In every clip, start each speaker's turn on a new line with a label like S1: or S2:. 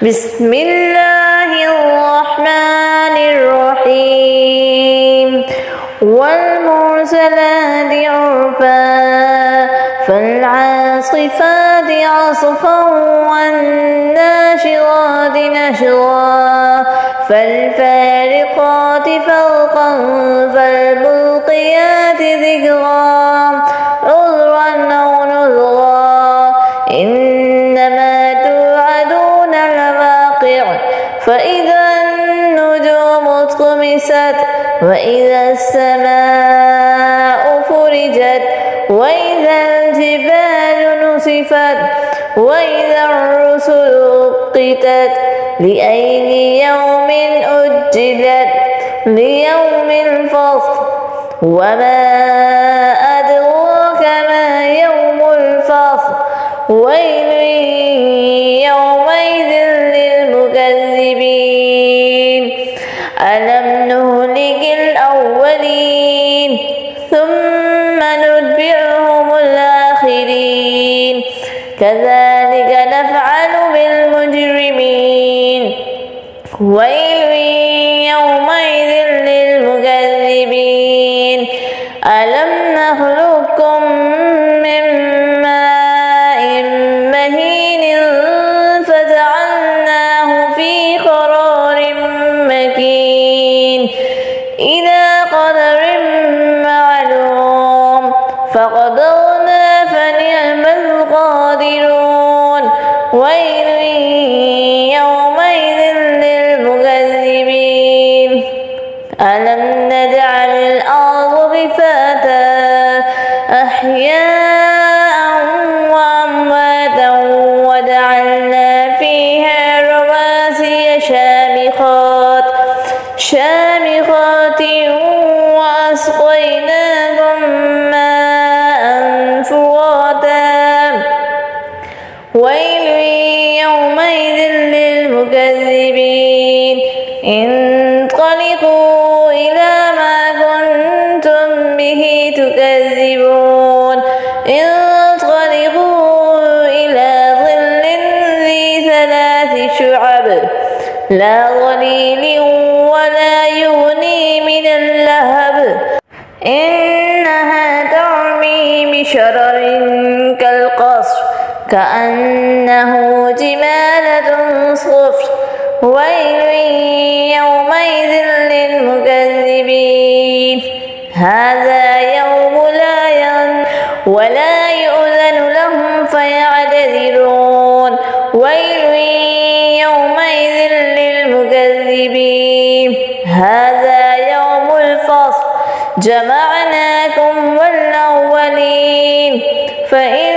S1: بسم الله الرحمن الرحيم والمرسلات عرفا فالعاصفات عصفا والناشرات نشرا فالفارقات فرقا فالملقيات ذكرا عذرا أو نذرا إنما توعدون لواقع فإذا النجوم طمست وإذا السماء فرجت وإذا الجبال نسفت وإذا الرسل أقتت لأي يوم أجلت ليوم الفصل وما أدراك ما يوم الفصل ويل يومئذ للمكذبين ألم نهلك الأولين ثم نتبعهم الآخرين كذلك نفعل بالمجرمين ويل يومئذ للمكذبين ألم نخلقكم من ماء مهين فجعلناه في قرار مكين إلى قدر معلوم فقدرنا فنعم القادرون ويل يومئذ للمكذبين ألم نجعل الأرض كفاتا أحياء وأمواتا وجعلنا فيها رواسي شامخات وأسقيناكم ماء فراتا ويل يومئذ للمكذبين انطلقوا إلى ما كنتم به تكذبون انطلقوا إلى ظل ذي 3 شعب لا ظليل ولا يغني من اللهب إنها ترمي بشرر كالقصر كأنه جمالة صفر ويل يومئذ للمكذبين هذا يوم ولا يؤذن لهم فيعتذرون ويل يومئذ للمكذبين هذا يوم الفصل جمعناكم والأولين فإن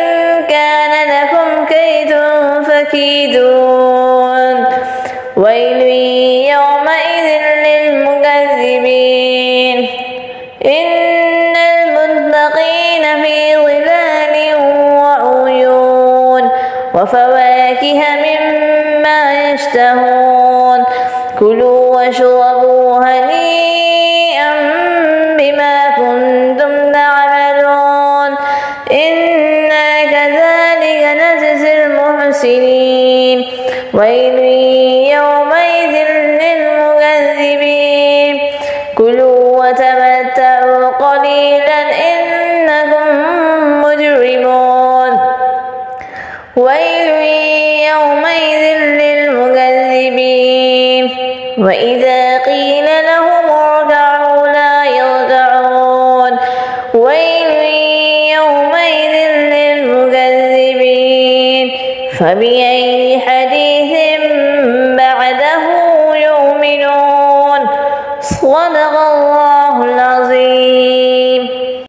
S1: كان لكم كيد فكيدون ويل يومئذ للمكذبين إن المتقين في ظلال وعيون وفواكه مما يشتهون كلوا واشربوا هنيئا بما كنتم تعملون إنا كذلك نجزي المحسنين ويل يومئذ للمكذبين كلوا وتمتعوا قليلا إنكم مجرمون ويل يومئذ للمكذبين وإذا قيل لهم اركعوا لا يركعون ويل يومئذ للمكذبين فبأي حديث بعده يؤمنون صدق الله